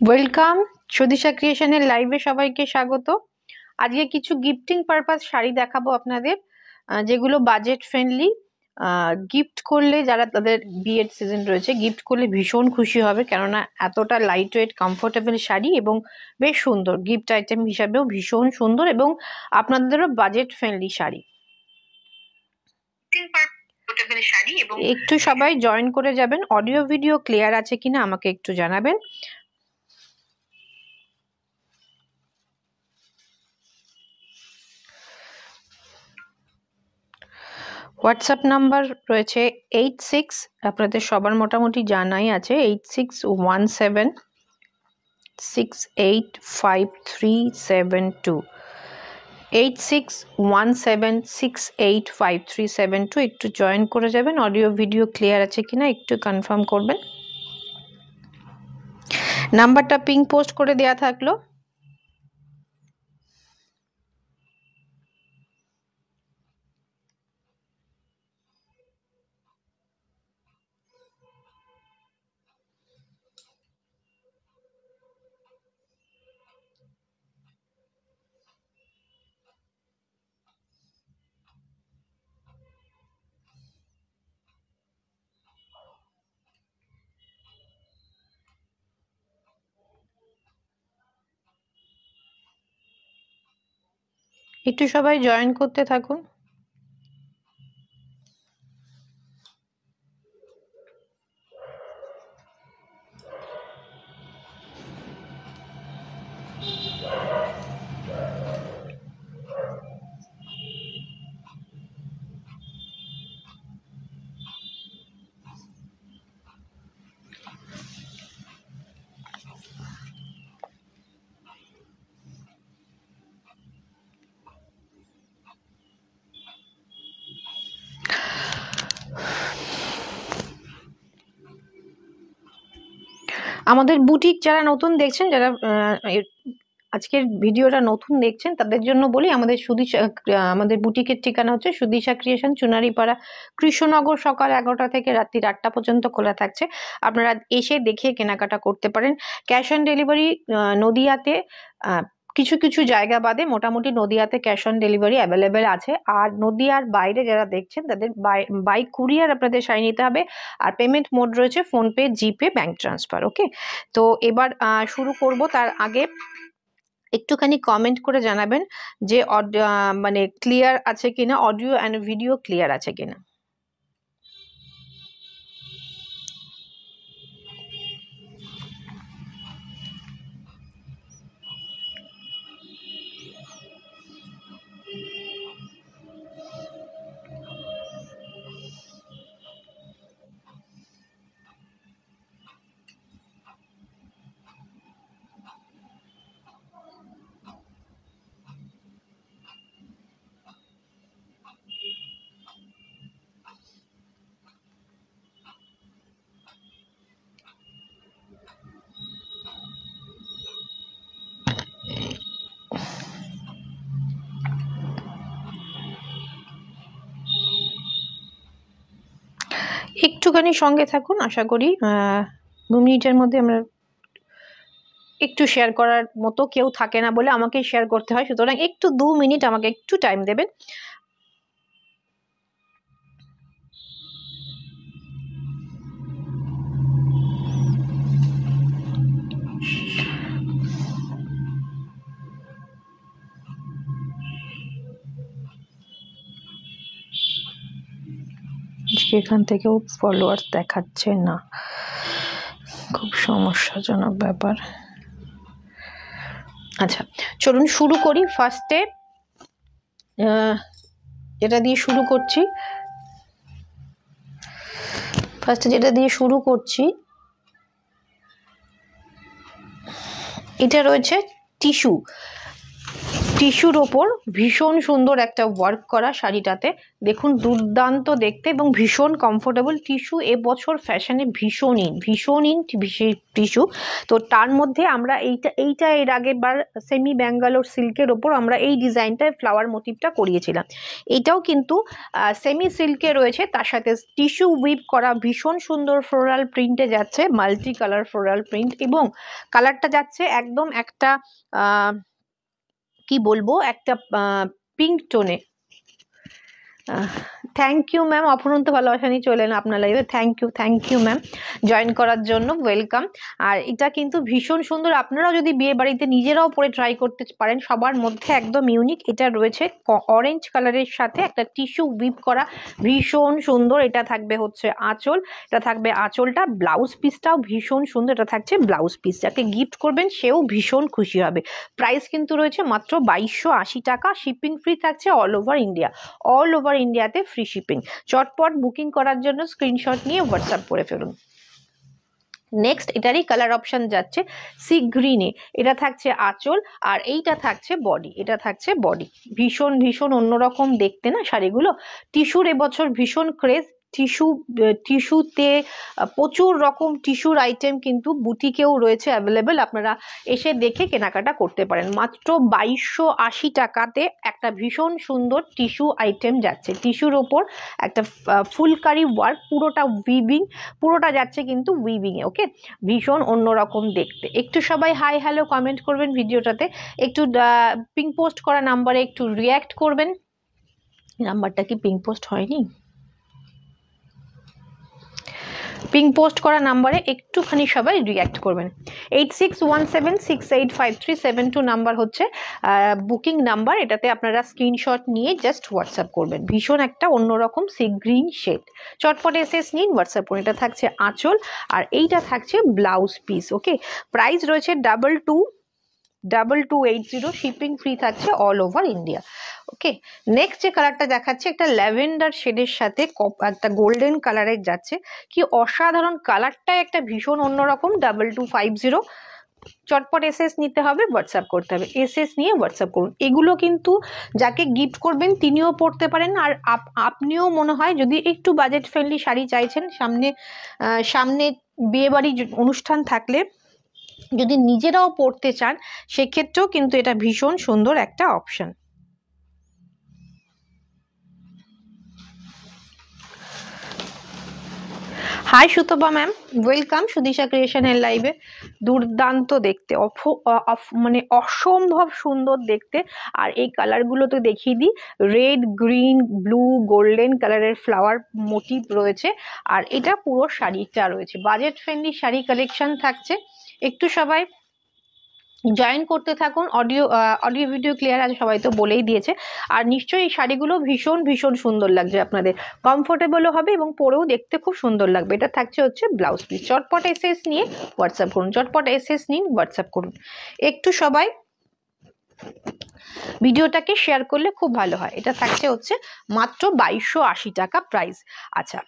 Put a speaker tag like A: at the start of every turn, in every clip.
A: Welcome Sudisha ক্রিয়েশনের লাইভে সবাইকে স্বাগত। আজকে কিছু গিফটিং পারপাস শাড়ি দেখাবো আপনাদের, যেগুলো বাজেট ফ্রেন্ডলি। গিফট করলে যারা তাদের বিয়ের সিজন রয়েছে, গিফট করলে ভীষণ খুশি হবে, কেননা এতটা লাইট ওয়েট কমফোর্টেবল শাড়ি এবং বেশ সুন্দর, গিফট আইটেম হিসাবেও ভীষণ সুন্দর এবং আপনাদেরও বাজেট ফ্রেন্ডলি শাড়ি। একটু সবাই জয়েন করে যাবেন। অডিও ভিডিও ক্লিয়ার আছে কিনা আমাকে একটু জানাবেন। হোয়াটসঅ্যাপ নাম্বার রয়েছে 86, আপনাদের সবার মোটামুটি জানাই আছে, 8617685372, 8617685372। একটু জয়েন করে যাবেন। অডিও ভিডিও ক্লিয়ার আছে কিনা একটু কনফার্ম করবেন। নাম্বারটা পিং পোস্ট করে দেয়া থাকলো। একটু সবাই জয়েন করতে থাকুন। আমাদের বুটিক যারা নতুন দেখছেন, যারা আজকের ভিডিওটা নতুন দেখছেন, তাদের জন্য বলি, আমাদের বুটিকের ঠিকানা হচ্ছে সুদিশা ক্রিয়েশন, চুনারিপাড়া, কৃষ্ণনগর। সকাল 11টা থেকে রাত্রি 8টা পর্যন্ত খোলা থাকছে। আপনারা এসে দেখে কেনাকাটা করতে পারেন। ক্যাশ অন ডেলিভারি নদিয়াতে কিছু কিছু জায়গা বাদে মোটামুটি নদিয়াতে ক্যাশ অন ডেলিভারি অ্যাভেলেবেল আছে। আর নদিয়ার বাইরে যারা দেখছেন তাদের বাই কুরিয়ার আপনাদের শাড়ি নিতে হবে। আর পেমেন্ট মোড রয়েছে ফোনপে, জিপে, ব্যাংক ট্রান্সফার। ওকে, তো এবার শুরু করব। তার আগে একটুখানি কমেন্ট করে জানাবেন যে মানে ক্লিয়ার আছে কিনা, অডিও অ্যান্ড ভিডিও ক্লিয়ার আছে কিনা। একটুখানি সঙ্গে থাকুন, আশা করি 2 মিনিটের মধ্যে আমরা একটু শেয়ার করার মতো কেউ থাকে না বলে আমাকে শেয়ার করতে হয়, সুতরাং একটু 2 মিনিট আমাকে একটু টাইম দেবেন। এখান থেকেও ফলোয়ার্স দেখাচ্ছে না, খুব সমস্যাজনক ব্যাপার। আচ্ছা, চলুন শুরু করি। ফার্স্টে যেটা দিয়ে শুরু করছি, এটা রয়েছে টিস্যু। টিস্যুর ওপর ভীষণ সুন্দর একটা ওয়ার্ক করা শাড়িটাতে, দেখুন দুর্দান্ত দেখতে এবং ভীষণ কমফোর্টেবল। টিস্যু এবছর ফ্যাশনে ভীষণ ইন টিস্যু। তো তার মধ্যে আমরা এইটা এর আগের বার সেমি ব্যাঙ্গালোর সিল্কের ওপর আমরা এই ডিজাইনটায় ফ্লাওয়ার মোটিভটা করিয়েছিলাম। এটাও কিন্তু সেমি সিল্কে রয়েছে, তার সাথে টিস্যু উইভ করা ভীষণ সুন্দর ফ্লোরাল প্রিন্টে যাচ্ছে, মাল্টি কালার ফ্লোরাল প্রিন্ট, এবং কালারটা যাচ্ছে একদম একটা কি বলবো, একটা পিঙ্ক টোনে। থ্যাংক ইউ ম্যাম, অপরন্ত ভালোবাসা নিয়ে চলে এলেন আপনার লাইভে। থ্যাংক ইউ ম্যাম জয়েন করার জন্য, ওয়েলকাম। আর এটা কিন্তু ভীষণ সুন্দর, আপনারাও যদি বিয়ে বাড়িতে নিজেরাও পরে ট্রাই করতে পারেন, সবার মধ্যে একদম ইউনিক। এটা রয়েছে অরেঞ্জ কালারের সাথে একটা টিস্যু উইভ করা, ভীষণ সুন্দর। এটা থাকবে হচ্ছে আঁচল, এটা থাকবে আঁচলটা, ব্লাউজ পিসটাও ভীষণ সুন্দর। এটা থাকছে ব্লাউজ পিস, যাকে গিফট করবেন সেও ভীষণ খুশি হবে। প্রাইস কিন্তু রয়েছে মাত্র 2280 টাকা, শিপিং ফ্রি থাকছে অল ওভার ইন্ডিয়াতে ফ্রি শিপিং। চটপট বুকিং করার জন্য স্ক্রিনশট নিয়ে হোয়াটসঅ্যাপ করে ফেলুন। নেক্সট এটারই কালার অপশন যাচ্ছে সি গ্রিনে, এটা থাকছে আঁচল আর এইটা থাকছে বডি। এটা থাকছে বডি, ভীষণ অন্যরকম দেখতে না শাড়িগুলো। টিস্যুর এবছর ভীষণ ক্রেজ, টিস্যুতে প্রচুর রকম টিস্যুর আইটেম কিন্তু বুটিকেও রয়েছে অ্যাভেলেবেল, আপনারা এসে দেখে কেনাকাটা করতে পারেন। মাত্র 2280 টাকাতে একটা ভীষণ সুন্দর টিস্যু আইটেম যাচ্ছে, টিস্যুর ওপর একটা ফুলকারি ওয়ার্ক, পুরোটা যাচ্ছে কিন্তু উইভিংয়ে। ওকে, ভীষণ অন্যরকম দেখতে। একটু সবাই হাই হ্যালো কমেন্ট করবেন ভিডিওটাতে, একটু পিঙ্ক পোস্ট করা নাম্বারে একটু রিয়্যাক্ট করবেন। নাম্বারটা কি পিঙ্ক পোস্ট হয়নি? পিঙ্ক পোস্ট করা নাম্বারে একটুখানি সবাই রিয়্যাক্ট করবেন। 8617685372 নাম্বার হচ্ছে বুকিং নাম্বার, এটাতে আপনারা স্ক্রিনশট নিয়ে জাস্ট হোয়াটসঅ্যাপ করবেন। ভীষণ একটা অন্যরকম সি গ্রিন শেড, চটপট এসএস নিন, হোয়াটসঅ্যাপ করুন। এটা থাকছে আঁচল আর এইটা থাকছে ব্লাউজ পিস। ওকে, প্রাইস রয়েছে 2280, শিপিং ফ্রি থাকছে অল ওভার ইন্ডিয়া। ওকে, নেক্সট যে কালারটা দেখাচ্ছে একটা ল্যাভেন্ডার শেডের সাথে একটা গোল্ডেন কালারের যাচ্ছে, কি অসাধারণ কালারটাই একটা ভীষণ অন্যরকম। 2250, চটপট এসএস নিতে হবে, হোয়াটসঅ্যাপ করতে হবে। এসএস নিয়ে হোয়াটসঅ্যাপ করুন। এগুলো কিন্তু যাকে গিফট করবেন তিনিও পরতে পারেন, আর আপনিও মনে হয় যদি একটু বাজেট ফ্রেন্ডলি শাড়ি চাইছেন, সামনে বিয়েবাড়ি অনুষ্ঠান থাকলে যদি নিজেরাও পরতে চান, সেক্ষেত্রেও কিন্তু এটা ভীষণ সুন্দর একটা option. Hi Sutapa ma'am, welcome Sudisha ক্রিয়েশনের লাইভে। দুর্দান্ত দেখতে, মানে অসম্ভব সুন্দর দেখতে। আর এই কালারগুলো তো দেখিয়ে দিই, রেড, গ্রিন, ব্লু, গোল্ডেন কালারের ফ্লাওয়ার মোটিভ রয়েছে। আর এটা পুরো শাড়িটা রয়েছে, বাজেট ফ্রেন্ডলি শাড়ি কালেকশন থাকছে। একটু সবাই জয়েন করতে থাকুন। অডিও ভিডিও ক্লিয়ার আছে, সবাই তো বলেই দিয়েছে। আর নিশ্চয়ই এই শাড়িগুলো ভীষণ সুন্দর লাগছে আপনাদের, কমফোর্টেবলও হবে এবং পরেও দেখতে খুব সুন্দর লাগবে। এটা থাকছে হচ্ছে ব্লাউজ পিস। চটপট এসএস নিয়ে হোয়াটসঅ্যাপ করুন, চটপট এসএস নিন, হোয়াটসঅ্যাপ করুন। একটু সবাই ভিডিওটাকে শেয়ার করলে খুব ভালো হয়। এটা থাকছে হচ্ছে মাত্র 2280 টাকা প্রাইস। আচ্ছা,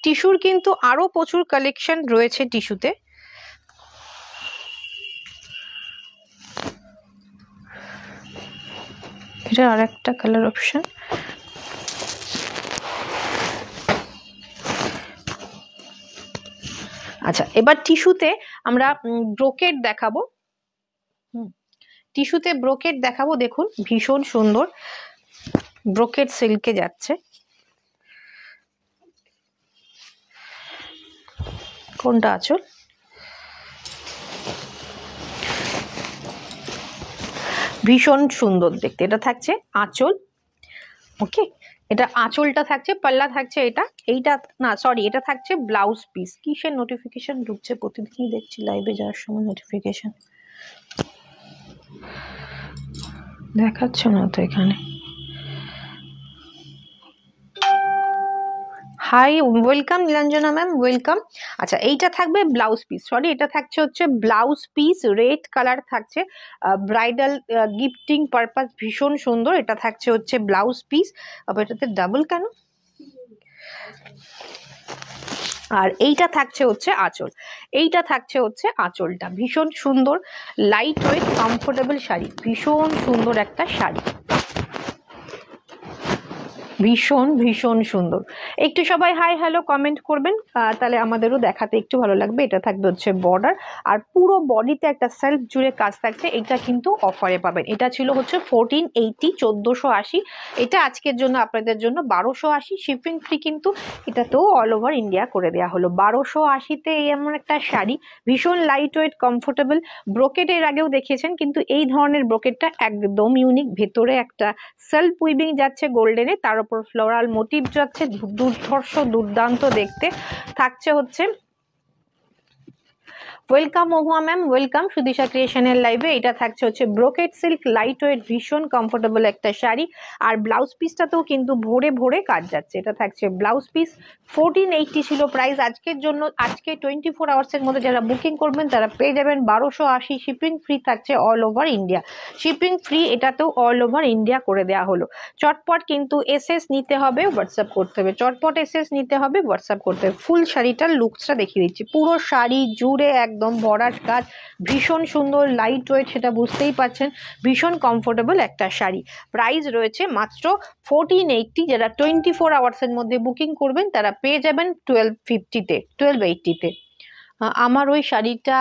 A: টিস্যুর কিন্তু আরো প্রচুর কালেকশন রয়েছে টিস্যুতে। এটা আর একটা কালার অপশন। আচ্ছা, এবার টিস্যুতে আমরা ব্রোকেট দেখাবো। টিস্যুতে ব্রোকেট দেখাবো, দেখুন ভীষণ সুন্দর ব্রোকেট সিল্কে যাচ্ছে। কোনটা আঁচল? ভীষণ সুন্দর দেখতে। এটা থাকছে আঁচল। ওকে, এটা আঁচলটা থাকছে, পাল্লা থাকছে এইটা না সরি, এটা থাকছে ব্লাউজ পিস। কিসের নোটিফিকেশন ঢুকছে প্রতিদিনই দেখছি লাইভে যাওয়ার সময়, নোটিফিকেশন দেখাচ্ছে না তো এখানে। Hi, welcome Nilanjana ma'am, welcome. আচ্ছা, এইটা থাকবে ব্লাউজ পিস, সরি এটা থাকছে হচ্ছে ব্লাউজ পিস, রেড কালার থাকছে, ব্রাইডাল গিফটিং পারপাস, ভীষণ সুন্দর। এটা থাকছে হচ্ছে ব্লাউজ পিস। আবার এটাতে ডাবল কেন? আর এইটা থাকছে হচ্ছে আঁচল, এইটা থাকছে হচ্ছে আঁচলটা। ভীষণ সুন্দর লাইট ওয়েট কমফোর্টেবল শাড়ি, ভীষণ সুন্দর একটা শাড়ি, ভীষণ ভীষণ সুন্দর। একটু সবাই হাই হ্যালো কমেন্ট করবেন, তাহলে আমাদেরও দেখাতে একটু ভালো লাগবে। এটা থাকবে হচ্ছে বর্ডার, আর পুরো বডিতে একটা সেলফ জুড়ে কাজ থাকছে। এটা কিন্তু অফারে পাবেন, এটা ছিল হচ্ছে 1480, 1480। এটা আজকের জন্য আপনাদের জন্য 1280, শিপিং ফ্রি কিন্তু এটাতেও অল ওভার ইন্ডিয়া করে দেওয়া হলো। 1280-তে এই এমন একটা শাড়ি, ভীষণ লাইট ওয়েট কমফোর্টেবল। ব্রোকেট এর আগেও দেখিয়েছেন, কিন্তু এই ধরনের ব্রোকেটটা একদম ইউনিক। ভেতরে একটা সেলফ উইভিং যাচ্ছে গোল্ডেনে, তার উপর ফ্লোরাল মোটিভ যাচ্ছে, দুর্ধর্ষ দুর্দান্ত দেখতে থাকছে হচ্ছে। ওয়েলকাম মহুয়া ম্যাম, ওয়েলকাম সুদিশা ক্রিয়েশনের লাইভে। এটা থাকছে হচ্ছে ব্রোকেট সিল্ক, লাইট ওয়েট, ভীষণ কমফোর্টেবল একটা শাড়ি। আর ব্লাউজ পিসটাতেও কিন্তু ভরে ভরে কাজ যাচ্ছে। এটা থাকছে ব্লাউজ পিস, 1480 ছিল প্রাইস। আজকের জন্য, আজকে 24 আওয়ার্সের মধ্যে যারা বুকিং করবেন তারা পেয়ে যাবেন 1280। শিপিং ফ্রি থাকছে all over India, shipping free এটাতেও অল ওভার ইন্ডিয়া করে দেওয়া হলো। চটপট কিন্তু এসএস নিতে হবে, হোয়াটসঅ্যাপ করতে হবে, চটপট এসএস নিতে হবে, হোয়াটসঅ্যাপ করতে হবে। ফুল শাড়িটার লুকসটা দেখিয়ে দিচ্ছি, পুরো শাড়ি জুড়ে একদম ভরাট কাজ, ভীষণ সুন্দর লাইট ওয়েট, সেটা বুঝতেই পাচ্ছেন। ভীষণ কমফোর্টেবল একটা শাড়ি। প্রাইস রয়েছে মাত্র 1480। যারা 24 আওয়ার্সের মধ্যে বুকিং করবেন তারা পেয়ে যাবেন 1250-তে, 1280-তে। আমার ওই শাড়িটা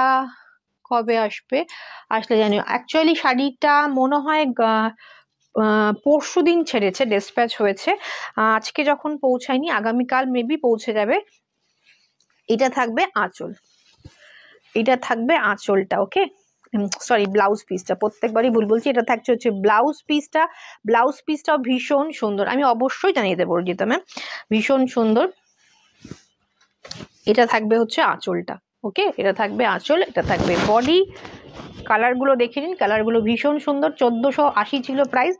A: কবে আসবে, আসলে জানি। অ্যাকচুয়ালি শাড়িটা মনে হয় পরশু দিন ছেড়েছে, ডিসপ্যাচ হয়েছে। আজকে যখন পৌঁছায়নি, আগামীকাল মেবি পৌঁছে যাবে। এটা থাকবে আঁচল, এটা থাকবে আঁচলটা, ওকে সরি ব্লাউজ পিসটা, প্রত্যেকবারই ভুল বলছি। এটা থাকছে হচ্ছে ব্লাউজ পিসটা, ব্লাউজ পিসটাও ভীষণ সুন্দর, আমি অবশ্যই জানিয়ে দেবো অর্জিতা ম্যাম, ভীষণ সুন্দর। এটা থাকবে হচ্ছে আঁচলটা, ওকে এটা থাকবে আঁচল, এটা থাকবে বডি। কালারগুলো দেখে নিন, কালারগুলো ভীষণ সুন্দর। 1480 ছিল প্রাইস,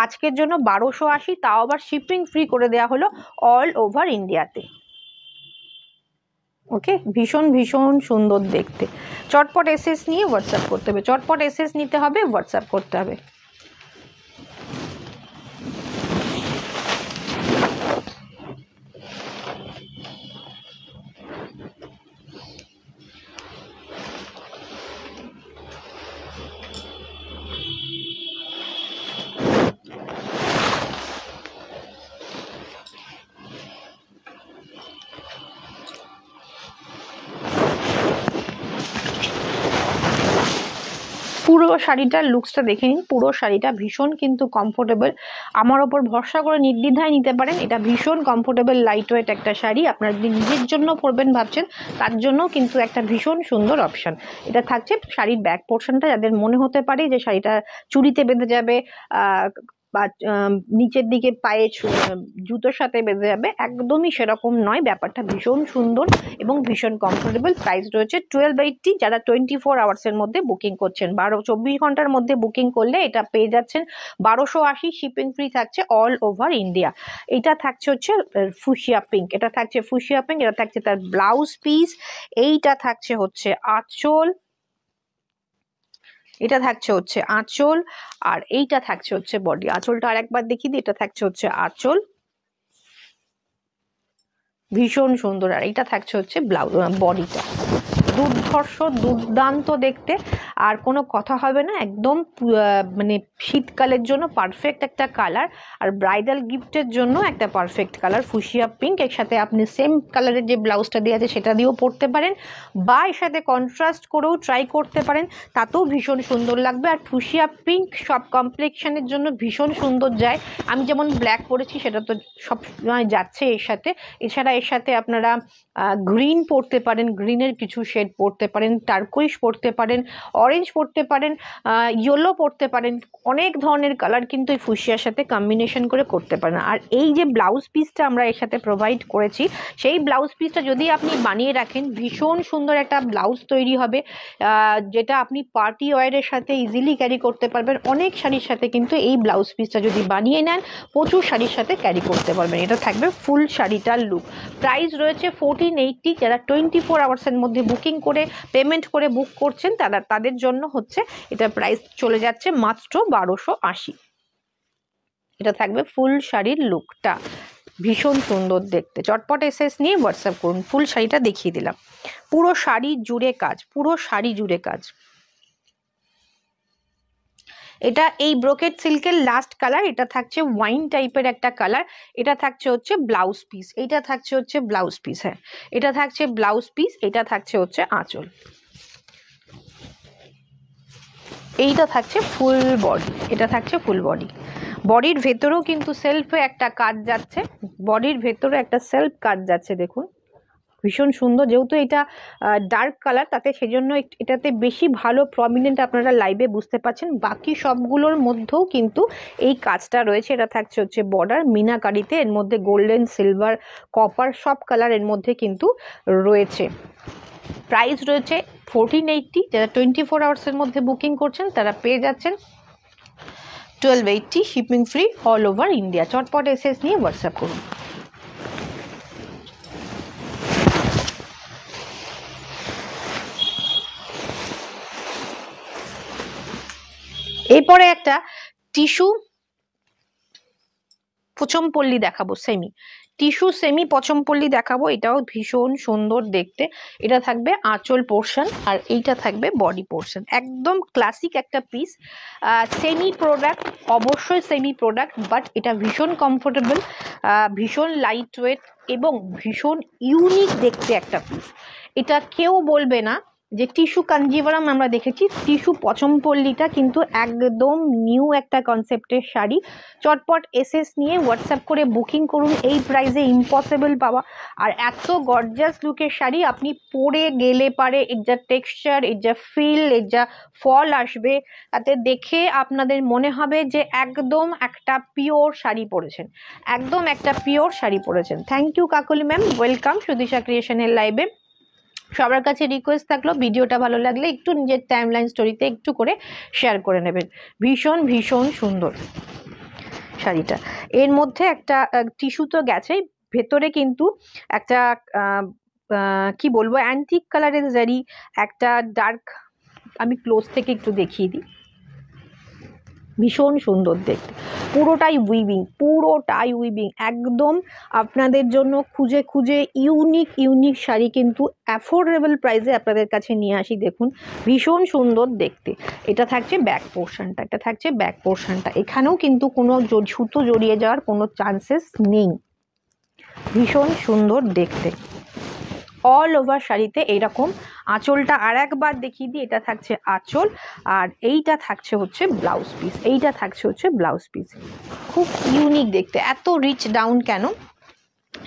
A: আজকের জন্য 1280, তাও আবার শিপিং ফ্রি করে দেওয়া হলো অল ওভার ইন্ডিয়াতে, ওকে ভীষণ ভীষণ সুন্দর দেখতে। চটপট এসএস নিয়ে হোয়াটসঅ্যাপ করতে হবে, চটপট এসএস নিতে হবে, হোয়াটসঅ্যাপ করতে হবে। পুরো শাড়িটার লুকসটা দেখে নিন, পুরো শাড়িটা ভীষণ কিন্তু কমফোর্টেবল। আমার ওপর ভরসা করে নির্দ্বিধায় নিতে পারেন, এটা ভীষণ কমফোর্টেবল লাইট ওয়েট একটা শাড়ি। আপনার নিজের জন্য পরবেন ভাবছেন, তার জন্য কিন্তু একটা ভীষণ সুন্দর অপশন। এটা থাকছে শাড়ির ব্যাক পোর্শনটা, যাদের মনে হতে পারে যে শাড়িটা চুড়িতে বেঁধে যাবে বা নিচের দিকে পায়ে জুতোর সাথে বেঁধে যাবে, একদমই সেরকম নয়। ব্যাপারটা ভীষণ সুন্দর এবং ভীষণ কমফোর্টেবল। প্রাইস রয়েছে 1280। যারা 24 আওয়ার্সের মধ্যে বুকিং করছেন, 24 ঘন্টার মধ্যে বুকিং করলে এটা পেয়ে যাচ্ছেন 1280। শিপিং ফ্রি থাকছে অল ওভার ইন্ডিয়া। এটা থাকছে হচ্ছে ফুশিয়া পিঙ্ক, এটা থাকছে ফুশিয়া পিঙ্ক, এটা থাকছে তার ব্লাউজ পিস। এইটা থাকছে হচ্ছে আঁচল, এটা থাকছে হচ্ছে আঁচল, আর এইটা থাকছে হচ্ছে বডি। আঁচলটা আরেকবার দেখিয়ে দিই, এটা থাকছে হচ্ছে আঁচল, ভীষণ সুন্দর। আর এটা থাকছে হচ্ছে ব্লাউজ, বডিটা দুর্ধর্ষ দুর্দান্ত দেখতে, আর কোনো কথা হবে না। একদম মানে শীতকালের জন্য পারফেক্ট একটা কালার, আর ব্রাইডাল গিফটের জন্য একটা পারফেক্ট কালার ফুশিয়া পিঙ্ক। এর সাথে আপনি সেম কালারের যে ব্লাউজটা দিয়ে আছে সেটা দিয়েও পরতে পারেন, বা এর সাথে কন্ট্রাস্ট করেও ট্রাই করতে পারেন, তাতেও ভীষণ সুন্দর লাগবে। আর ফুশিয়া পিঙ্ক সব কমপ্লেক্সনের জন্য ভীষণ সুন্দর যায়। আমি যেমন ব্ল্যাক পরেছি, সেটা তো সব সময় যাচ্ছে এর সাথে। এছাড়া এর সাথে আপনারা গ্রিন পরতে পারেন, গ্রিনের কিছু শেড পরতে পারেন, টার্কোইশ পরতে পারেন, অরেঞ্জ পরতে পারেন, ইয়েলো পরতে পারেন। অনেক ধরনের কালার কিন্তু এই ফুশিয়ার সাথে কম্বিনেশন করে করতে পারেন। আর এই যে ব্লাউজ পিসটা আমরা এর সাথে প্রোভাইড করেছি, সেই ব্লাউজ পিসটা যদি আপনি বানিয়ে রাখেন, ভীষণ সুন্দর একটা ব্লাউজ তৈরি হবে, যেটা আপনি পার্টি ওয়্যারের সাথে ইজিলি ক্যারি করতে পারবেন। অনেক শাড়ির সাথে কিন্তু এই ব্লাউজ পিসটা যদি বানিয়ে নেন, প্রচুর শাড়ির সাথে ক্যারি করতে পারবেন। এটা থাকবে ফুল শাড়িটার লুক। প্রাইস রয়েছে 1480। যারা 24 আওয়ার্সের মধ্যে বুকিং করে পেমেন্ট করে বুক করছেন, তাদের জন্য হচ্ছে এটা প্রাইস চলে যাচ্ছে মাত্র 1280। এটা থাকবে ফুল শাড়ির লুকটা, ভীষণ সুন্দর দেখতে। চটপট এসএস নিয়ে হোয়াটসঅ্যাপ করুন। ফুল শাড়িটা দেখিয়ে দিলাম, পুরো শাড়ি জুড়ে কাজ, পুরো শাড়ি জুড়ে কাজ। এটা এই ব্রোকেট সিল্কের লাস্ট কালার, এটা থাকছে ওয়াইন টাইপের একটা কালার। এটা থাকছে হচ্ছে ব্লাউজ পিস, এইটা থাকছে হচ্ছে ব্লাউজ পিস। হ্যাঁ, এটা থাকছে ব্লাউজ পিস, এটা থাকছে হচ্ছে আঁচল, এইটা থাকছে ফুল বডি, এটা থাকছে ফুল বডি। বডির ভেতরেও কিন্তু সেলফে একটা কাজ যাচ্ছে, বডির ভেতরে একটা সেলফ কাজ যাচ্ছে, দেখুন ভীষণ সুন্দর। যেহেতু এটা ডার্ক কালার, তাতে সেজন্য এটাতে বেশি ভালো প্রমিনেন্ট আপনারা লাইভে বুঝতে পাচ্ছেন। বাকি সবগুলোর মধ্যেও কিন্তু এই কাজটা রয়েছে। এটা থাকছে হচ্ছে বর্ডার মিনাকারিতে, এর মধ্যে গোল্ডেন, সিলভার, কপার সব কালার এর মধ্যে কিন্তু রয়েছে। প্রাইস রয়েছে 1480। যারা 24 আওয়ার্সের মধ্যে বুকিং করছেন তারা পেয়ে যাচ্ছেন 1280, shipping free all over India. চটপট এসএস নিয়ে হোয়াটসঅ্যাপ করুন। এরপরে একটা টিস্যু পচমপল্লি দেখাবো, টিস্যু সেমি পচমপল্লি দেখাবো। এটাও ভীষণ সুন্দর দেখতে। এটা থাকবে আঁচল পোর্শন আর এইটা থাকবে বডি পোর্শন, একদম ক্লাসিক একটা পিস। সেমি প্রোডাক্ট, অবশ্যই সেমি প্রোডাক্ট, বাট এটা ভীষণ কমফোর্টেবল, ভীষণ লাইট ওয়েট এবং ভীষণ ইউনিক দেখতে একটা পিস। এটা কেউ বলবে না যে টিস্যু কাঞ্জিভারাম আমরা দেখেছি, টিস্যু পচমপল্লিটা কিন্তু একদম নিউ একটা কনসেপ্টের শাড়ি। চটপট এসএস নিয়ে হোয়াটসঅ্যাপ করে বুকিং করুন। এই প্রাইসে ইম্পসিবল পাওয়া, আর এত গর্জাস লুকের শাড়ি আপনি পরে গেলে পারে এর যা টেক্সচার, এর যা ফিল, এর যা ফল আসবে, তাতে দেখে আপনাদের মনে হবে যে একদম একটা পিওর শাড়ি পরেছেন, একদম একটা পিওর শাড়ি পরেছেন। Thank you Kakoli ma'am, welcome Sudisha ক্রিয়েশনের লাইভে। সবার কাছে রিকোয়েস্ট থাকলো ভিডিওটা ভালো লাগলে একটু নিজের টাইমলাইন স্টোরিতে একটু করে শেয়ার করে নেবেন। ভীষণ ভীষণ সুন্দর শাড়িটা। এর মধ্যে একটা টিস্যু তো গেছেই, ভেতরে কিন্তু একটা কি বলবো অ্যান্টিক কালারের জারি, একটা ডার্ক, আমি ক্লোজ থেকে একটু দেখিয়ে দিই, ভীষণ সুন্দর দেখতে। পুরোটাই উইভিং, পুরোটাই উইভিং, একদম আপনাদের জন্য খুঁজে খুঁজে ইউনিক শাড়ি কিন্তু অ্যাফোর্ডেবল প্রাইসে আপনাদের কাছে নিয়ে আসি। দেখুন ভীষণ সুন্দর দেখতে। এটা থাকছে ব্যাক পোর্শনটা, এটা থাকছে ব্যাক পোর্শনটা। এখানেও কিন্তু কোনো সুতো জড়িয়ে যাওয়ার কোনো চান্সেস নেই। ভীষণ সুন্দর দেখতে, অল ওভার শাড়িতে এইরকম। আঁচলটা আর একবার দেখিয়ে দিই, এটা থাকছে আঁচল আর এইটা থাকছে হচ্ছে ব্লাউজ পিস, এইটা থাকছে হচ্ছে ব্লাউজ পিস। খুব ইউনিক দেখতে। এত রিচ ডাউন কেন,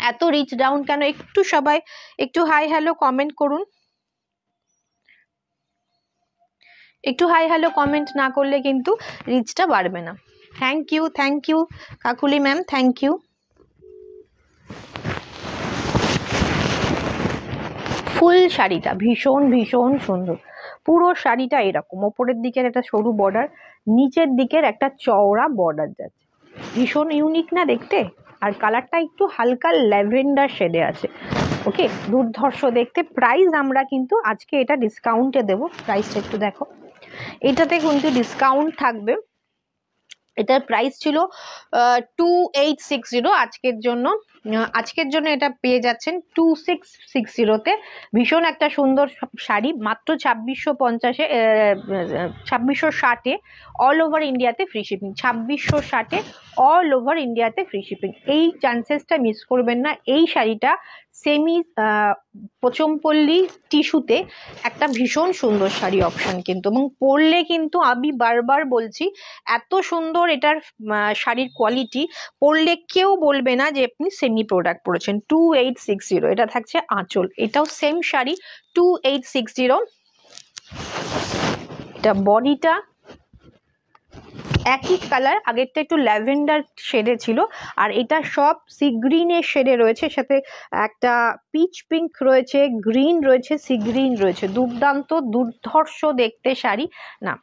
A: এত রিচ ডাউন কেন? একটু সবাই একটু হাই হ্যালো কমেন্ট করুন, একটু হাই হ্যালো কমেন্ট না করলে কিন্তু রিচটা বাড়বে না। Thank you Kakuli ma'am, thank you. ফুল শাড়িটা ভীষণ ভীষণ সুন্দর, পুরো শাড়িটা এরকম, ওপরের দিকের একটা সরু বর্ডার, নিচের দিকের একটা চওড়া বর্ডার যাচ্ছে। ভীষণ ইউনিক না দেখতে? আর কালারটা একটু হালকা ল্যাভেন্ডার শেডে আছে। ওকে, দুর্ধর্ষ দেখতে। প্রাইস আমরা কিন্তু আজকে এটা ডিসকাউন্টে দেবো, প্রাইসটা একটু দেখো। এটাতে কিন্তু ডিসকাউন্ট থাকবে। এটার প্রাইস ছিল 2860, আজকের জন্য এটা পেয়ে যাচ্ছেন 2660-তে। ভীষণ একটা সুন্দর শাড়ি, মাত্র 2650-এ, 2660-এ অল ওভার ইন্ডিয়াতে ফ্রি শিপিং, 2660-এ অল ওভার ইন্ডিয়াতে ফ্রি শিপিং। এই চান্সেসটা মিস করবেন না। এই শাড়িটা সেমি পচমপল্লি টিস্যুতে একটা ভীষণ সুন্দর শাড়ি অপশন কিন্তু, এবং পরলে কিন্তু আমি বারবার বলছি এত সুন্দর এটার শাড়ির কোয়ালিটি, পরলে কেউ বলবে না যে আপনি সেমি প্রোডাক্ট পরেছেন। 2860, এটা থাকছে আঁচল, এটাও সেম শাড়ি 2860। এটা বডিটা একই কালার, আগেরটা একটু ল্যাভেন্ডার শেডে ছিল, আর এটা সব সি গ্রিনের শেডে রয়েছে, সাথে একটা পিচ পিঙ্ক রয়েছে, গ্রিন রয়েছে, সি গ্রিন রয়েছে। দুর্দান্ত দুর্ধর্ষ দেখতে শাড়ি, না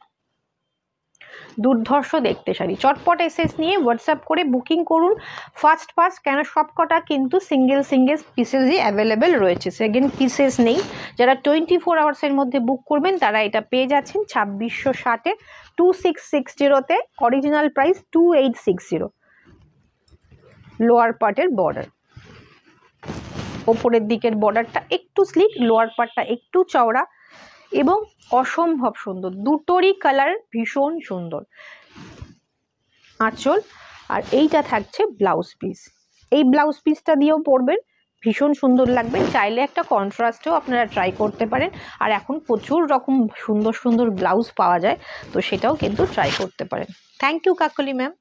A: দুর্ধর্ষ দেখতে শাড়ি। চটপট এসএস নিয়ে হোয়াটসঅ্যাপ করে বুকিং করুন ফার্স্ট, কেন সবকটা কিন্তু সিঙ্গেল পিসেসই অ্যাভেলেবেল রয়েছে, সেকেন্ড পিসেস নেই। যারা 24 আওয়ার্সের মধ্যে বুক করবেন তারা এটা পেয়ে যাচ্ছেন 2660-এ, 2660-তে। Original price 2860। লোয়ার পার্টের বর্ডার, ওপরের দিকের বর্ডারটা একটু স্লিক, লোয়ার পার্টটা একটু চওড়া এবং অসম্ভব সুন্দর, দুটোরই কালার ভীষণ সুন্দর। আঁচল আর এইটা থাকছে ব্লাউজ পিস। এই ব্লাউজ পিসটা দিয়েও পরবেন, ভীষণ সুন্দর লাগবে। চাইলে একটা কন্ট্রাস্টেও আপনারা ট্রাই করতে পারেন, আর এখন প্রচুর রকম সুন্দর সুন্দর ব্লাউজ পাওয়া যায়, তো সেটাও কিন্তু ট্রাই করতে পারেন। Thank you Kakoli ma'am.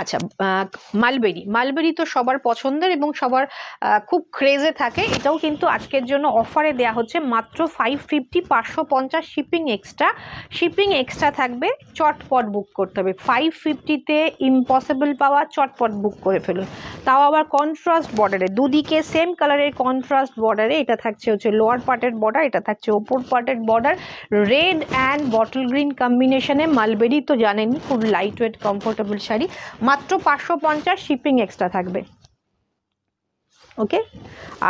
A: আচ্ছা, মালবেরি তো সবার পছন্দের এবং সবার খুব ক্রেজে থাকে। এটাও কিন্তু আজকের জন্য অফারে দেয়া হচ্ছে মাত্র 550, 550 শিপিং এক্সট্রা থাকবে। চটপট বুক করতে হবে, 550-তে ইম্পসিবল পাওয়া, চটপট বুক করে ফেলুন। তাও আবার কন্ট্রাস্ট বর্ডারে, দুদিকে সেম কালারের কন্ট্রাস্ট বর্ডারে। এটা থাকছে হচ্ছে লোয়ার পার্টের বর্ডার, এটা থাকছে ওপর পার্টের border. Red and bottle green কম্বিনেশনে মালবেরি তো জানেনই, খুব লাইট ওয়েট কমফোর্টেবল শাড়ি। মাত্র 550, শিপিং এক্সট্রা থাকবে। ওকে,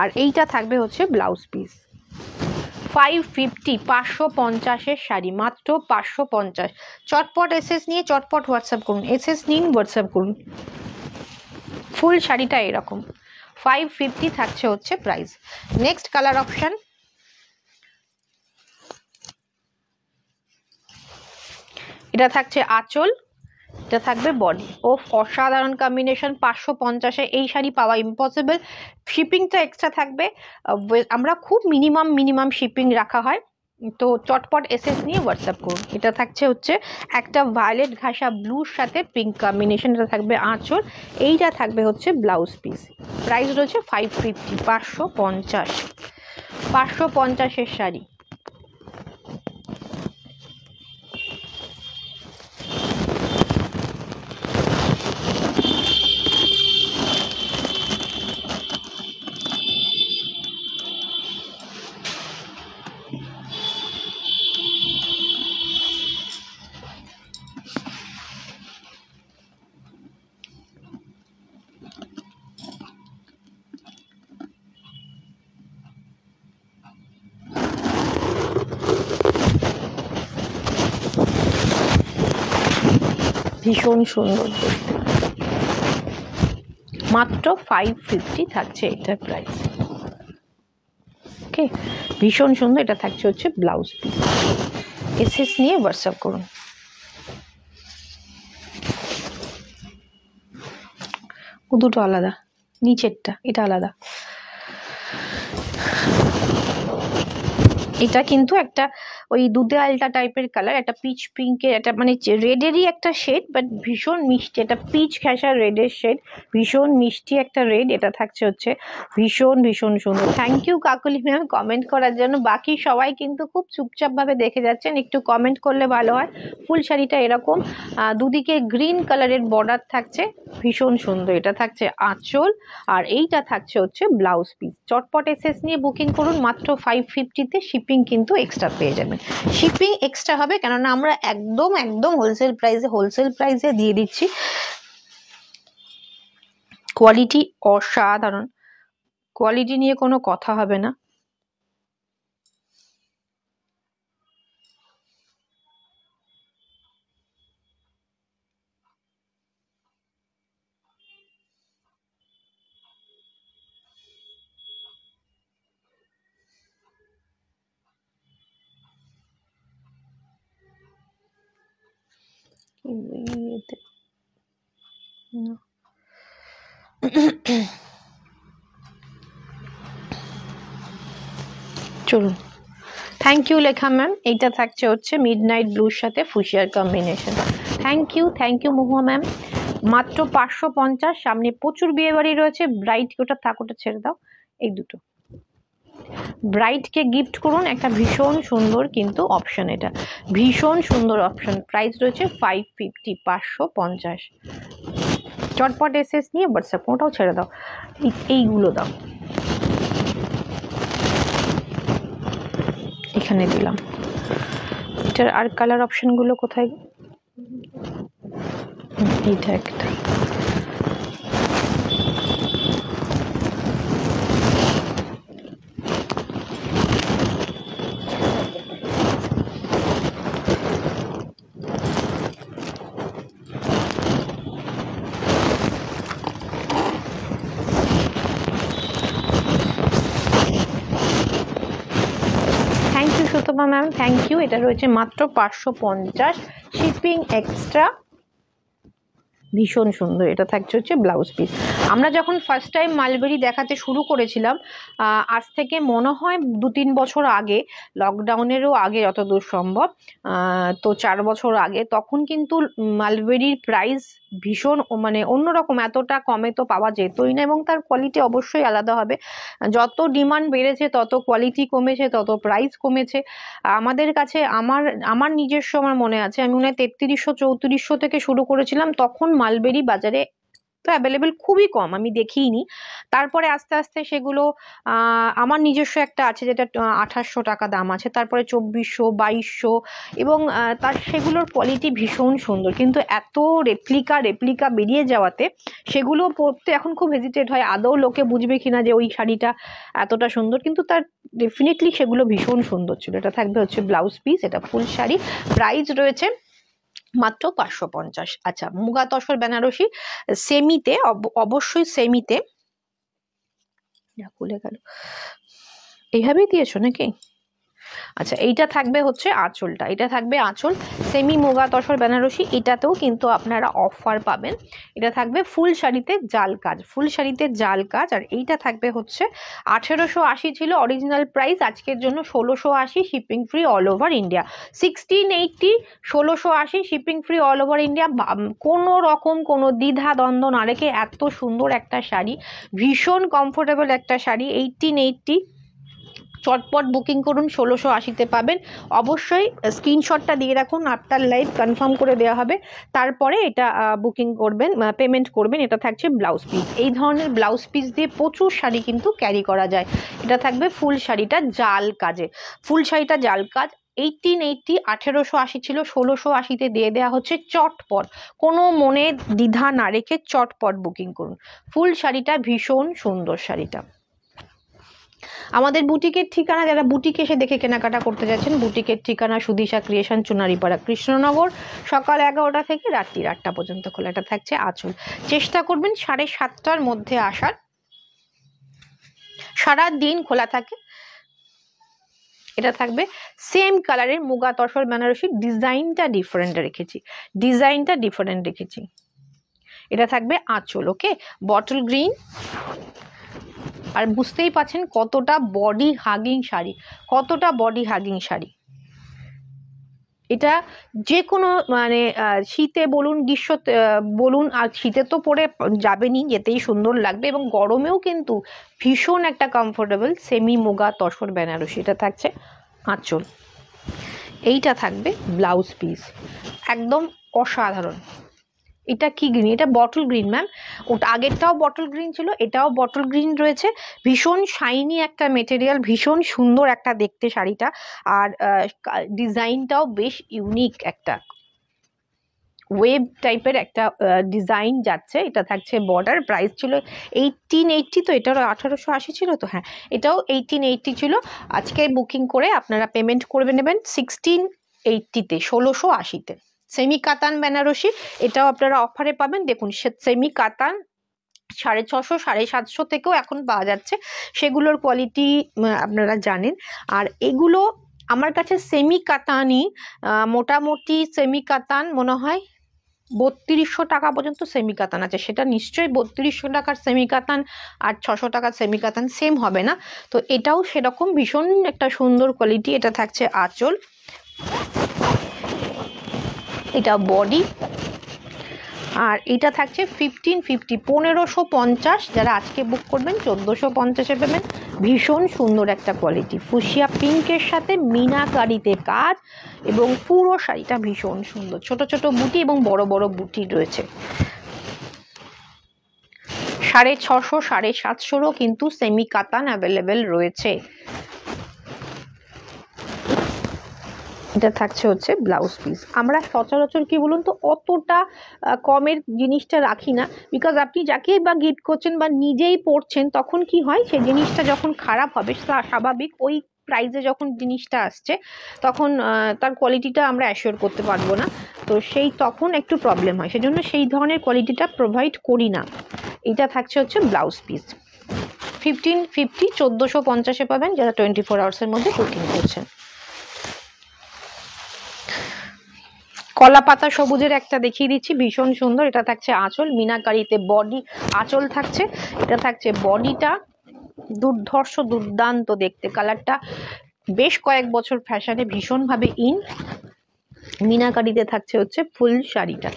A: আর এইটা থাকবে হচ্ছে ব্লাউজ পিস। 550, 550-এর শাড়ি মাত্র 550। চটপট এসএস নিয়ে চটপট হোয়াটসঅ্যাপ করুন, এসএস নিন হোয়াটসঅ্যাপ করুন। ফুল শাড়িটা এরকম 550 থাকছে হচ্ছে প্রাইস। নেক্সট কালার অপশন, এটা থাকছে আঁচল, এটা থাকবে বডি। ও অসাধারণ কম্বিনেশন, 550-এ এই শাড়ি পাওয়া ইম্পসিবল। শিপিংটা এক্সট্রা থাকবে, আমরা খুব মিনিমাম শিপিং রাখা হয়, তো চটপট এসএস নিয়ে হোয়াটসঅ্যাপ করুন। এটা থাকছে হচ্ছে একটা ভায়োলেট ঘাসা ব্লুর সাথে পিঙ্ক কম্বিনেশন, এটা থাকবে আঁচল, এইটা থাকবে হচ্ছে ব্লাউজ পিস। প্রাইস রয়েছে 550, 550, 550-এর শাড়ি। ভীষণ সুন্দর দেখতে, মাত্র 550 থাকছে এটার প্রাইস। ওকে, ভীষণ সুন্দর। এটা থাকছে হচ্ছে ব্লাউজ পিস, এসএস নিয়ে হোয়াটসঅ্যাপ করুন। ও দুটো আলাদা, নিচেরটা এটা আলাদা। এটা কিন্তু একটা ওই দুধে আলটা টাইপের কালার, একটা পিচ পিঙ্কের, একটা মানে রেডেরই একটা শেড, বাট ভীষণ মিষ্টি, একটা পিচ ঘেঁষা রেডের শেড, ভীষণ মিষ্টি একটা রেড। এটা থাকছে হচ্ছে ভীষণ সুন্দর। Thank you Kakoli ma'am comment করার জন্য। বাকি সবাই কিন্তু খুব চুপচাপ ভাবে দেখে যাচ্ছেন, একটু কমেন্ট করলে ভালো হয়। ফুল শাড়িটা এরকম, দুদিকে গ্রিন কালারের বর্ডার থাকছে, ভীষণ সুন্দর। এটা থাকছে আঁচল, আর এইটা থাকছে হচ্ছে ব্লাউজ পিস। চটপট এসএস নিয়ে বুকিং করুন, মাত্র 550-তে শিপিং কিন্তু এক্সট্রা পেয়ে যাবেন। শিপিং এক্সট্রা হবে, কেননা আমরা একদম হোলসেল প্রাইসে দিয়ে দিচ্ছি। কোয়ালিটি অসাধারণ, কোয়ালিটি নিয়ে কোনো কথা হবে না। চলুন, থ্যাংক ইউ লেখা ম্যাম। এইটা থাকছে হচ্ছে মিডনাইট ব্লুর সাথে ফুশিয়ার combination. Thank you Mahua ma'am. মাত্র 550। সামনে প্রচুর বিয়ে বাড়ি রয়েছে, ব্রাইট ওটা ছেড়ে দাও। এই দুটো ব্রাইটকে গিফট করুন, একটা ভীষণ সুন্দর কিন্তু অপশন, এটা ভীষণ সুন্দর অপশন। প্রাইস রয়েছে 550, 550। চটপট এসএস নিয়ে হোয়াটসঅ্যাপ, ওটাও ছেড়ে দাও, এইগুলো দাও, এখানে দিলাম। এটার আর কালার অপশনগুলো কোথায়? এইটা একটা, সুতপা ম্যাম, থ্যাংক ইউ। এটা রয়েছে মাত্র 550, শিপিং এক্সট্রা। ভীষণ সুন্দর। এটা থাকছে হচ্ছে ব্লাউজ পিস। আমরা যখন ফার্স্ট টাইম মালবেরি দেখাতে শুরু করেছিলাম, আজ থেকে মনে হয় 2-3 বছর আগে, লকডাউনেরও আগে যতদূর সম্ভব, তো 4 বছর আগে, তখন কিন্তু মালবেরির প্রাইস ভীষণ মানে অন্যরকম, এতটা কমে তো পাওয়া যেতই না, এবং তার কোয়ালিটি অবশ্যই আলাদা হবে। যত ডিমান্ড বেড়েছে তত কোয়ালিটি কমেছে, তত প্রাইস কমেছে। আমাদের কাছে আমার নিজস্ব আমার মনে আছে, আমি মনে হয় 3300-3400 থেকে শুরু করেছিলাম, তখন মালবেরি বাজারে তো অ্যাভেলেবেল খুবই কম, আমি দেখিনি। তারপরে আস্তে আস্তে সেগুলো আমার নিজস্ব একটা আছে যেটা 2800 টাকা দাম আছে, তারপরে 2400, 2200, এবং তার সেগুলোর কোয়ালিটি ভীষণ সুন্দর, কিন্তু এত রেপ্লিকা বেরিয়ে যাওয়াতে সেগুলো পরতে এখন খুব হেজিটেট হয়, আদৌ লোকে বুঝবে কিনা যে ওই শাড়িটা এতটা সুন্দর, কিন্তু তার ডেফিনেটলি সেগুলো ভীষণ সুন্দর ছিল। এটা থাকবে হচ্ছে ব্লাউজ পিস, এটা ফুল শাড়ি, প্রাইস রয়েছে মাত্র 550। আচ্ছা, মুগা তসর বেনারসি সেমিতে, অবশ্যই সেমিতে, খুলে গেল, এইভাবেই দিয়েছো নাকি? আচ্ছা, এইটা থাকবে হচ্ছে আঁচলটা, এটা থাকবে আঁচল, সেমি মুগা তসর বেনারসি, এটাতেও কিন্তু আপনারা অফার পাবেন। এটা থাকবে ফুল শাড়িতে জাল কাজ, ফুল শাড়িতে জাল কাজ, আর এইটা থাকবে হচ্ছে 1880 ছিল অরিজিনাল প্রাইস, আজকের জন্য 1680, shipping free all over India. 1680, 1680, shipping free all over India. কোনো রকম কোনো দ্বিধা দ্বন্দ্ব না রেখে এত সুন্দর একটা শাড়ি, ভীষণ কমফোর্টেবল একটা শাড়ি, 1880, চটপট বুকিং করুন, 1680-তে পাবেন। অবশ্যই স্ক্রিনশটটা দিয়ে রাখুন, আপনার লাইভ কনফার্ম করে দেওয়া হবে, তারপরে এটা বুকিং করবেন, পেমেন্ট করবেন। এটা থাকছে ব্লাউজ পিস। এই ধরনের ব্লাউজ পিস দিয়ে প্রচুর শাড়ি কিন্তু ক্যারি করা যায়। এটা থাকবে ফুল শাড়িটা জাল কাজে, ফুল শাড়িটা জাল কাজ, 1880, 1880 ছিল, 1680-তে দিয়ে দেওয়া হচ্ছে। চটপট, কোনো মনে দ্বিধা না রেখে চটপট বুকিং করুন। ফুল শাড়িটা ভীষণ সুন্দর শাড়িটা। আমাদের বুটিকের ঠিকানা, যারা বুটিকে এসে দেখে কেনাকাটা করতে যাচ্ছেন, বুটিকের ঠিকানা সুদিশা ক্রিয়েশন, চুনারিপাড়া, কৃষ্ণনগর, সকাল 11টা থেকে রাত্রি 8টা পর্যন্ত খোলা। এটা থাকছে আঁচল। চেষ্টা করবেন 7:30টার মধ্যে আসার, সারা দিন খোলা থাকে। এটা থাকবে সেম কালারের মুগা তসর বেনারসি, ডিজাইনটা ডিফারেন্ট রেখেছি, এটা থাকবে আঁচল। ওকে, বটল গ্রিন, আর বুঝতেই পাচ্ছেন কতটা বডি হাগিং শাড়ি, এটা যে কোনো মানে শীতে বলুন, গ্রীষ্মতে বলুন, আর শীতে তো পরে যাবেনই, যেতেই সুন্দর লাগবে, এবং গরমেও কিন্তু ভীষণ একটা কমফোর্টেবল সেমি মুগা তসর বেনারসি। এটা থাকছে আঁচল, এইটা থাকবে ব্লাউজ পিস, একদম অসাধারণ। এটা কি গ্রিন? এটা বটল গ্রিন ম্যাম, ওটা আগেরটাও বটল গ্রিন ছিল, এটাও বটল গ্রিন রয়েছে। ভীষণ শাইনি একটা মেটেরিয়াল, ভীষণ সুন্দর একটা দেখতে শাড়িটা, আর ডিজাইনটাও বেশ ইউনিক, একটা ওয়েব টাইপের একটা ডিজাইন যাচ্ছে। এটা থাকছে বর্ডার, প্রাইস ছিল 1880, তো এটারও 1880 ছিল তো, হ্যাঁ এটাও 1880 ছিল। আজকে বুকিং করে আপনারা পেমেন্ট করে নেবেন 1680-তে, 1680-তে। সেমি কাতান বেনারসি, এটাও আপনারা অফারে পাবেন। দেখুন, সেমি কাতান 650, 750 থেকেও এখন পাওয়া যাচ্ছে, সেগুলোর কোয়ালিটি আপনারা জানেন। আর এগুলো আমার কাছে সেমি কাতানই, মোটামুটি সেমি কাতান মনে হয় 3200 টাকা পর্যন্ত সেমি কাতান আছে, সেটা নিশ্চয়ই 3200 টাকার সেমি কাতান আর 600 টাকার সেমি কাতান সেম হবে না। তো এটাও সেরকম ভীষণ একটা সুন্দর কোয়ালিটি। এটা থাকছে আঁচল, এটা বডি, আর এটা থাকছে 1550, 1550। যারা আজকে বুক করবেন 1450-এ পেমেন্ট। ভীষণ সুন্দর একটা কোয়ালিটি, ফুসিয়া পিঙ্কের সাথে মিনাকারিতে কাজ, এবং পুরো শাড়িটা ভীষণ সুন্দর, ছোট ছোট বুটি এবং বড় বড় বুটি রয়েছে। 650, 750-ও কিন্তু সেমি কাতান অ্যাভেলেবেল রয়েছে। এটা থাকছে হচ্ছে ব্লাউজ পিস। আমরা সচরাচর কি বলুন তো, অতটা কমের জিনিসটা রাখি না, বিকজ আপনি যাকে বা গিফট করছেন বা নিজেই পড়ছেন, তখন কি হয়, সেই জিনিসটা যখন খারাপ হবে, স্বাভাবিক, ওই প্রাইসে যখন জিনিসটা আসছে তখন তার কোয়ালিটিটা আমরা অ্যাসিওর করতে পারবো না, তো সেই তখন একটু প্রবলেম হয়, সেজন্য সেই ধরনের কোয়ালিটিটা প্রোভাইড করি না। এটা থাকছে হচ্ছে ব্লাউজ পিস, 1550, 1450-এ পাবেন যারা 24 আওয়ার্সের মধ্যে বুকিং করছেন। কলা পাতা সবুজের একটা দেখিয়ে দিচ্ছি, ভীষণ সুন্দর। এটা থাকছে আঁচল, মিনাকারিতে বডি, আঁচল থাকছে। এটা থাকছে বডিটা, দুর্ধর্ষ দুর্দান্ত দেখতে, কালারটা বেশ কয়েক বছর ফ্যাশনে ভীষণভাবে ইন। মিনাকারিতে থাকছে হচ্ছে ফুল শাড়িটা।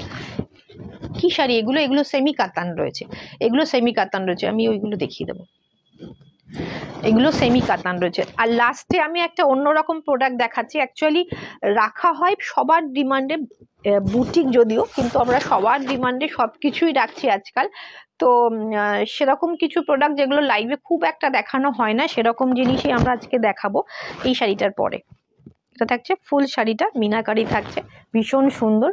A: কি শাড়ি এগুলো? এগুলো সেমি কাতান রয়েছে, এগুলো সেমি কাতান রয়েছে, আমি ওইগুলো দেখিয়ে দেবো। এগুলো সেমি কাতান রয়েছে। আর লাস্টে আমি একটা অন্যরকম প্রোডাক্ট দেখাচ্ছি। অ্যাকচুয়ালি রাখা হয় সবার ডিমান্ডে, বুটিক যদিও, কিন্তু আমরা সবার ডিমান্ডে সবকিছুই রাখছি আজকাল। তো সেরকম কিছু প্রোডাক্ট যেগুলো লাইভে খুব একটা দেখানো হয় না, সেরকম জিনিসই আমরা আজকে দেখাবো এই শাড়িটার পরে। এটা থাকছে ফুল শাড়িটা, মিনাকারি থাকছে, ভীষণ সুন্দর।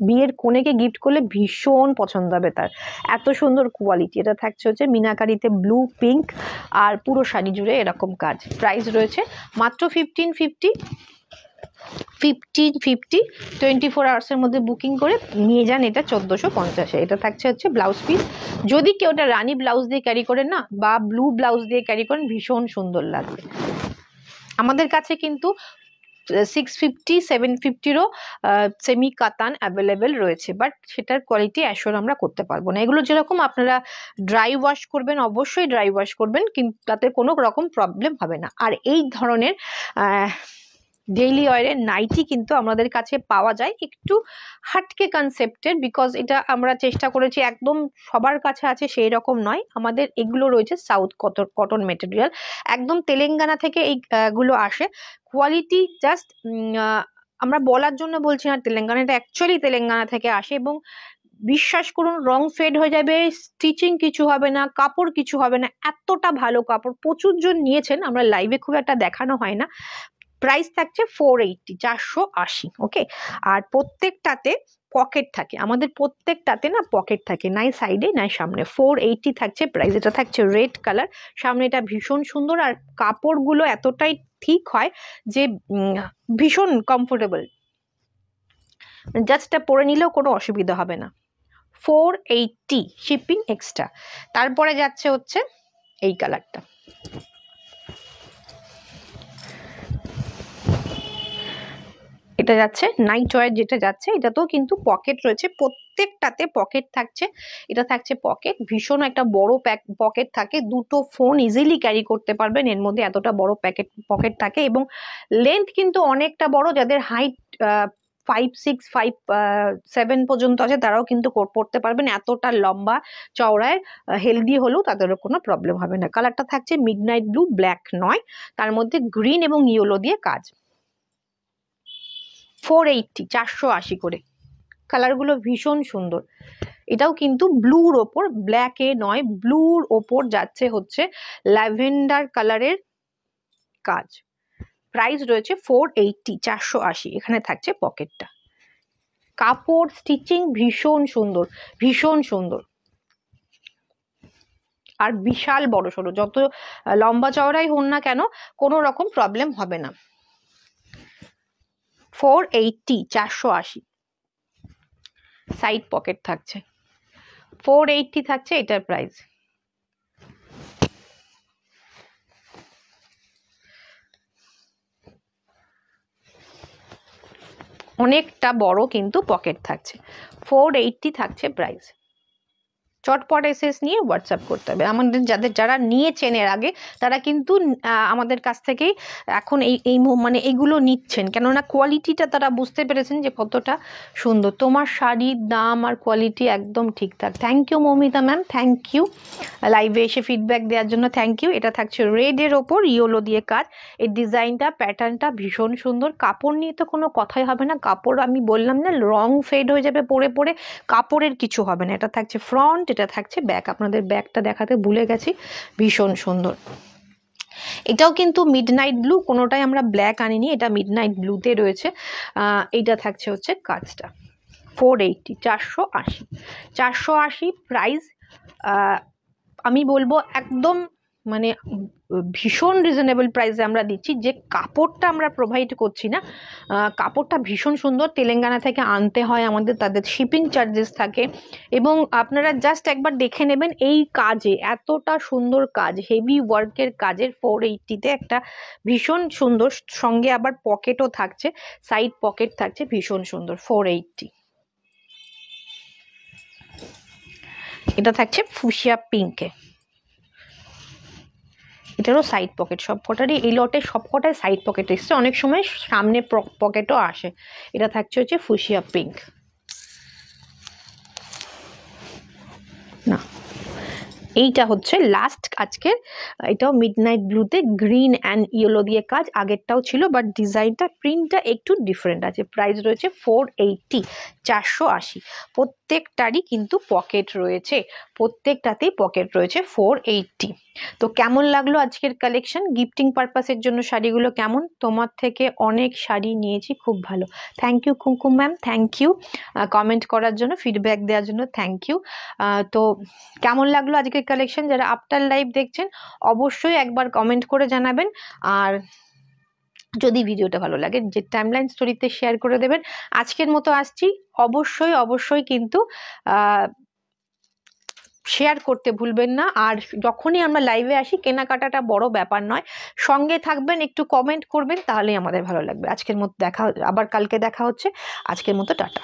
A: বিয়ের কনেকে গিফট করলে ভীষণ পছন্দ হবে তার, এত সুন্দর কোয়ালিটি। এটা থাকছে হচ্ছে মিনাকারিতে ব্লু পিঙ্ক, আর পুরো শাড়ি জুড়ে এরকম কাজ। প্রাইস রয়েছে মাত্র 1550। 24 আওয়ার্সের মধ্যে বুকিং করে নিয়ে যান, এটা 1450। এটা থাকছে হচ্ছে ব্লাউজ পিস। যদি কেউ ওটা রানী ব্লাউজ দিয়ে ক্যারি করেন না, বা ব্লু ব্লাউজ দিয়ে ক্যারি করেন, ভীষণ সুন্দর লাগবে। আমাদের কাছে কিন্তু 650 750-ও সেমি কাতান অ্যাভেলেবেল রয়েছে, বাট সেটার কোয়ালিটি অ্যাশোর আমরা করতে পারবো না। এগুলো যেরকম আপনারা ড্রাই ওয়াশ করবেন, অবশ্যই ড্রাই ওয়াশ করবেন, কিন্তু তাতে কোনো রকম প্রবলেম হবে না। আর এই ধরনের ডেইলি ওয়ারের নাইটি কিন্তু আমাদের কাছে পাওয়া যায় একটু হাটকে কনসেপ্টের, বিকজ এটা আমরা চেষ্টা করেছি একদম সবার কাছে আছে সেই রকম নয়। আমাদের এগুলো রয়েছে সাউথ কটন মেটেরিয়াল, একদম তেলেঙ্গানা থেকে এইগুলো আসে। কোয়ালিটি জাস্ট আমরা বলার জন্য বলছি না তেলেঙ্গানা, এটা অ্যাকচুয়ালি তেলেঙ্গানা থেকে আসে। এবং বিশ্বাস করুন, রং ফেড হয়ে যাবে, স্টিচিং কিছু হবে না, কাপড় কিছু হবে না, এতটা ভালো কাপড়। প্রচুর জন নিয়েছেন, আমরা লাইভে খুব একটা দেখানো হয় না। প্রাইস থাকছে 480, 480। ওকে, আর প্রত্যেকটাতে পকেট থাকে, আমাদের প্রত্যেকটাতে না পকেট থাকে, নাই সাইডে নাই সামনে। 480 থাকছে প্রাইস। এটা থাকছে রেড কালার, সামনে এটা ভীষণ সুন্দর। আর কাপড়গুলো এতটাই ঠিক হয় যে ভীষণ কমফোর্টেবল, জাস্ট পরে নিলেও কোনো অসুবিধা হবে না। 480, শিপিং এক্সট্রা। তারপরে যাচ্ছে হচ্ছে এই কালারটা, এটা যাচ্ছে নাইট ওয়্যার, যেটা যাচ্ছে এটাতেও কিন্তু পকেট রয়েছে, প্রত্যেকটাতে পকেট থাকছে। এটা থাকছে পকেট, ভীষণ একটা বড় পকেট থাকে, দুটো ফোন ইজিলি ক্যারি করতে পারবেন এর মধ্যে, এতটা বড় পকেট থাকে। এবং লেন্থ কিন্তু অনেকটা বড়, যাদের হাইট 5, 6, 5, 7 পর্যন্ত আছে তারাও কিন্তু পড়তে পারবেন, এতটা লম্বা চওড়ায়। হেলদি হলেও তাদেরও কোনো প্রবলেম হবে না। কালারটা থাকছে মিডনাইট ব্লু, ব্ল্যাক নয়, তার মধ্যে গ্রিন এবং ইয়েলো দিয়ে কাজ। 480, 480 করে। কালারগুলো ভীষণ সুন্দর। এটাও কিন্তু ব্লুর ওপর, ব্ল্যাকে নয়, ব্লুর ওপর যাচ্ছে হচ্ছে ল্যাভেন্ডার কালারের কাজ। প্রাইস রয়েছে 480, 480। এখানে থাকছে পকেটটা। কাপড় স্টিচিং ভীষণ সুন্দর, ভীষণ সুন্দর। আর বিশাল বড় সড়ো, যত লম্বা চওড়াই হন না কেন, কোনো রকম প্রবলেম হবে না। 480, 480। সাইড পকেট থাকছে, 480 থাকছে এটার প্রাইস। অনেকটা বড় কিন্তু পকেট থাকছে, 480 থাকছে প্রাইস। চটপট এসএস নিয়ে হোয়াটসঅ্যাপ করতে হবে। আমাদের যারা নিয়েছেন এর আগে, তারা কিন্তু আমাদের কাছ থেকেই এখন এই মানে এগুলো নিচ্ছেন, কেননা কোয়ালিটিটা তারা বুঝতে পেরেছেন যে কতটা সুন্দর। তোমার শাড়ির দাম আর কোয়ালিটি একদম ঠিকঠাক। Thank you Moumita ma'am, thank you লাইভে এসে ফিডব্যাক দেওয়ার জন্য, থ্যাংক ইউ। এটা থাকছে রেডের ওপর ইয়েলো দিয়ে কাজ। এই ডিজাইনটা, প্যাটার্নটা ভীষণ সুন্দর। কাপড় নিয়ে তো কোনো কথাই হবে না, কাপড় আমি বললাম না রং ফেড হয়ে যাবে পরে পরে, কাপড়ের কিছু হবে না। এটা থাকছে ফ্রন্ট, এটা থাকছে ব্যাক। আপনাদের ব্যাকটা দেখাতে ভুলে গেছি, ভীষণ সুন্দর। এটাও কিন্তু মিডনাইট ব্লু, কোনোটাই আমরা ব্ল্যাক আনিনি, এটা মিডনাইট ব্লুতে রয়েছে। এইটা থাকছে হচ্ছে কাজটা। 480, 480, 480 প্রাইস। আমি বলবো একদম মানে ভীষণ রিজনেবল প্রাইসে আমরা দিচ্ছি। যে কাপড়টা আমরা প্রোভাইড করছি না, কাপড়টা ভীষণ সুন্দর, তেলেঙ্গানা থেকে আনতে হয় আমাদের, তাদের শিপিং চার্জেস থাকে। এবং আপনারা জাস্ট একবার দেখে নেবেন এই কাজে, এতটা সুন্দর কাজ, হেভি ওয়ার্কের কাজের 480-তে একটা ভীষণ সুন্দর, সঙ্গে আবার পকেটও থাকছে, সাইড পকেট থাকছে, ভীষণ সুন্দর 480। এটা থাকছে ফুশিয়া পিঙ্কে, এটারও সাইড পকেট, সবকটারই এই লটে সবকটায় সাইড পকেট এসছে, অনেক সময় সামনে পকেটও আসে। এটা থাকছে হচ্ছে ফুশিয়া পিঙ্ক। না, এইটা হচ্ছে লাস্ট আজকের, এটাও মিডনাইট ব্লুতে গ্রিন অ্যান্ড ইয়েলো দিয়ে কাজ, আগেরটাও ছিল বাট ডিজাইনটা প্রিন্টটা একটু ডিফারেন্ট আছে। প্রাইস রয়েছে 480, 480। প্রত্যেকটারই কিন্তু পকেট রয়েছে, প্রত্যেকটাতেই পকেট রয়েছে 480। তো কেমন লাগলো আজকের কালেকশন? গিফটিং পারপাসের জন্য শাড়িগুলো কেমন? তোমার থেকে অনেক শাড়ি নিয়েছি, খুব ভালো। Thank you Kumkum ma'am, thank you comment করার জন্য, ফিডব্যাক দেওয়ার জন্য থ্যাংক ইউ। তো কেমন লাগলো আজকের কালেকশন? যারা আফটার লাইভ দেখছেন অবশ্যই একবার কমেন্ট করে জানাবেন, আর যদি ভিডিওটা ভালো লাগে যে টাইমলাইন স্টোরিতে শেয়ার করে দেবেন। আজকের মতো আসছি, অবশ্যই অবশ্যই কিন্তু শেয়ার করতে ভুলবেন না। আর যখনই আমরা লাইভে আসি, কেনাকাটাটা বড় ব্যাপার নয়, সঙ্গে থাকবেন, একটু কমেন্ট করবেন, তাহলেই আমাদের ভালো লাগবে। আজকের মতো আবার কালকে দেখা হচ্ছে, আজকের মতো টাটা।